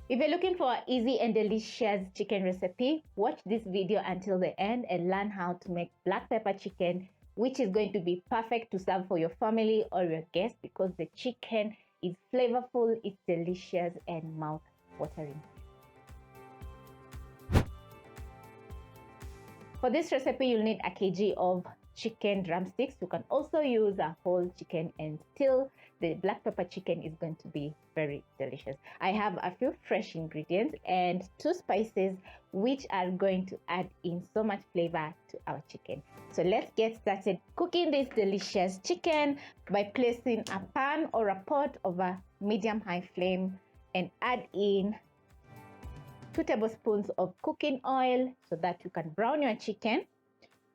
If you're looking for an easy and delicious chicken recipe, watch this video until the end and learn how to make black pepper chicken, which is going to be perfect to serve for your family or your guests because the chicken is flavorful, it's delicious and mouth-watering. For this recipe, you'll need a kg of chicken drumsticks. You can also use a whole chicken and still the black pepper chicken is going to be very delicious. I have a few fresh ingredients and 2 spices which are going to add in so much flavor to our chicken. So let's get started cooking this delicious chicken by placing a pan or a pot over medium-high flame and add in 2 tablespoons of cooking oil so that you can brown your chicken.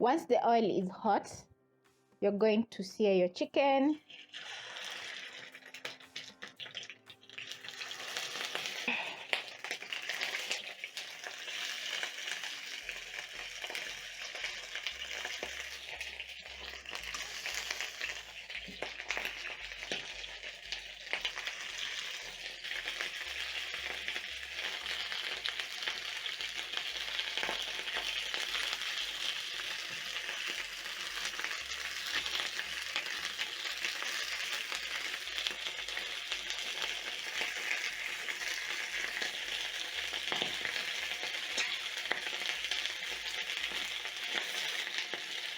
Once the oil is hot, you're going to sear your chicken.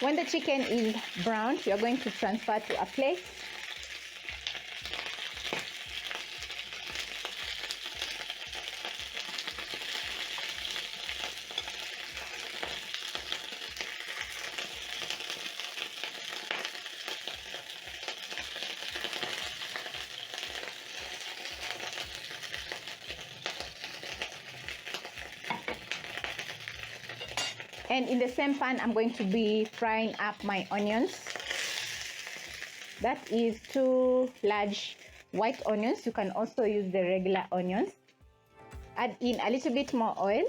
When the chicken is browned, you're going to transfer to a plate. And in the same pan, I'm going to be frying up my onions. That is 2 large white onions. You can also use the regular onions. Add in a little bit more oil,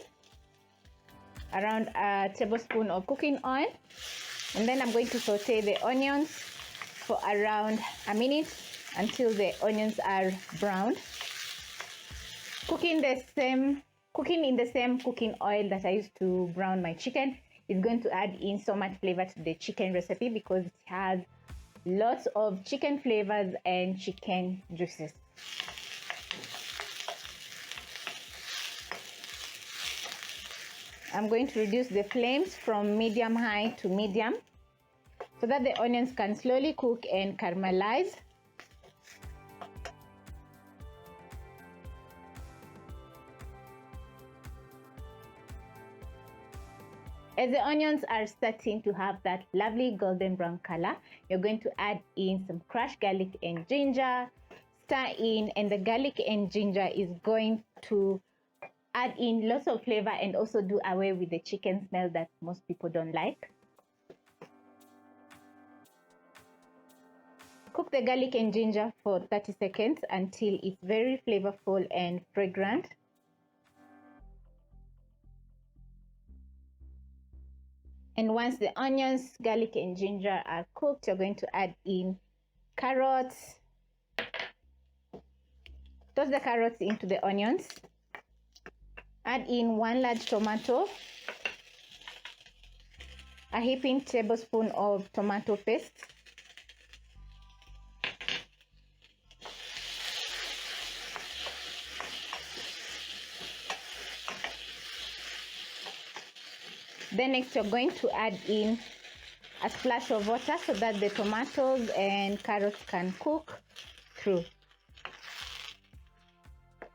around a tablespoon of cooking oil. And then I'm going to saute the onions for around a minute until the onions are browned. Cooking in the same cooking oil that I used to brown my chicken is going to add in so much flavor to the chicken recipe because it has lots of chicken flavors and chicken juices. I'm going to reduce the flames from medium-high to medium so that the onions can slowly cook and caramelize. As the onions are starting to have that lovely golden brown color, you're going to add in some crushed garlic and ginger, stir in, and the garlic and ginger is going to add in lots of flavor and also do away with the chicken smell that most people don't like. Cook the garlic and ginger for 30 seconds until it's very flavorful and fragrant. And once the onions, garlic and ginger are cooked, you're going to add in carrots. Toss the carrots into the onions. Add in 1 large tomato, a heaping tablespoon of tomato paste, then next you're going to add in a splash of water so that the tomatoes and carrots can cook through.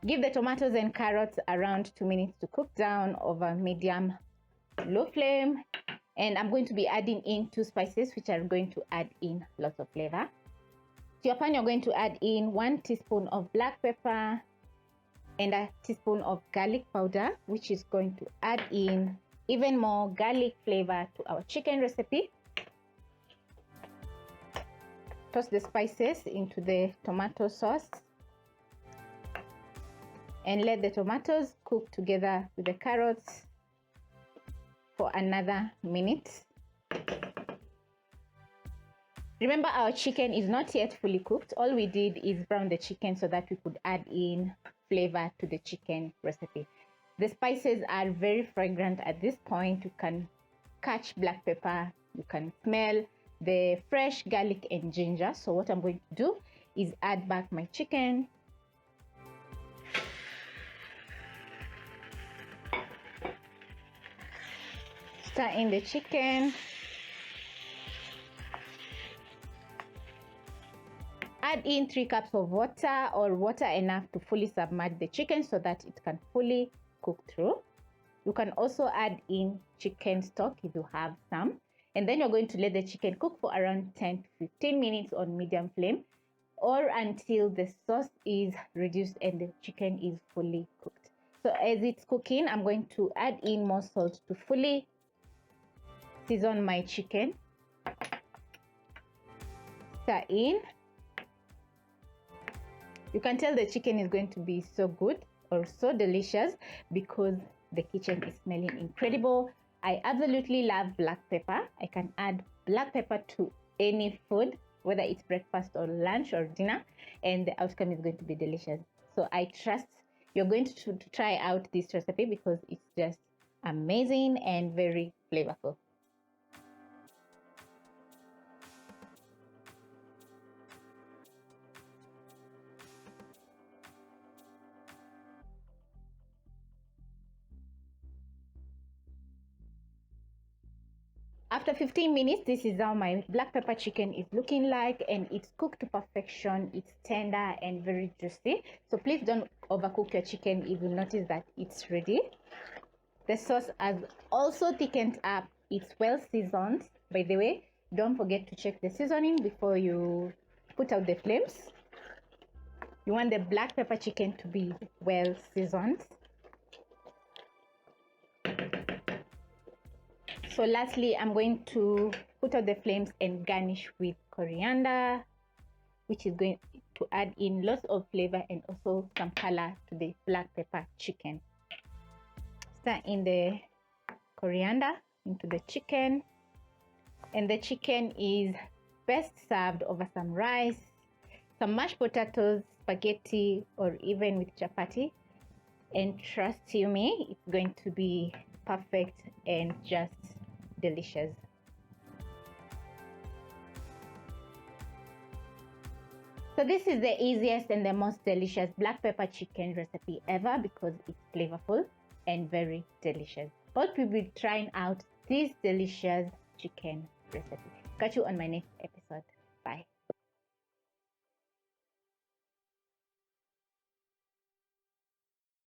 Give the tomatoes and carrots around 2 minutes to cook down over medium-low flame. And I'm going to be adding in 2 spices which are going to add in lots of flavor. To your pan, you're going to add in 1 teaspoon of black pepper and a teaspoon of garlic powder, which is going to add in even more garlic flavor to our chicken recipe. Toss the spices into the tomato sauce and let the tomatoes cook together with the carrots for another minute. Remember, our chicken is not yet fully cooked. All we did is brown the chicken so that we could add in flavor to the chicken recipe. The spices are very fragrant at this point. You can catch black pepper, you can smell the fresh garlic and ginger. So what I'm going to do is add back my chicken. Stir in the chicken. Add in 3 cups of water, or water enough to fully submerge the chicken so that it can fully cook through. You can also add in chicken stock if you have some. And then you're going to let the chicken cook for around 10 to 15 minutes on medium flame, or until the sauce is reduced and the chicken is fully cooked. So as it's cooking, I'm going to add in more salt to fully season my chicken. Stir in. You can tell the chicken is going to be so good or so delicious because the kitchen is smelling incredible. I absolutely love black pepper. I can add black pepper to any food, whether it's breakfast or lunch or dinner, and the outcome is going to be delicious. So I trust you're going to try out this recipe because it's just amazing and very flavorful. After 15 minutes, this is how my black pepper chicken is looking like, and it's cooked to perfection. It's tender and very juicy. So please don't overcook your chicken if you notice that it's ready. The sauce has also thickened up. It's well seasoned. By the way, don't forget to check the seasoning before you put out the flames. You want the black pepper chicken to be well seasoned. So lastly, I'm going to put out the flames and garnish with coriander, which is going to add in lots of flavor and also some color to the black pepper chicken. Stir in the coriander into the chicken, and the chicken is best served over some rice, some mashed potatoes, spaghetti, or even with chapati. And trust you me, it's going to be perfect and just delicious. So this is the easiest and the most delicious black pepper chicken recipe ever because it's flavorful and very delicious. Hope you'll be trying out this delicious chicken recipe. Catch you on my next episode.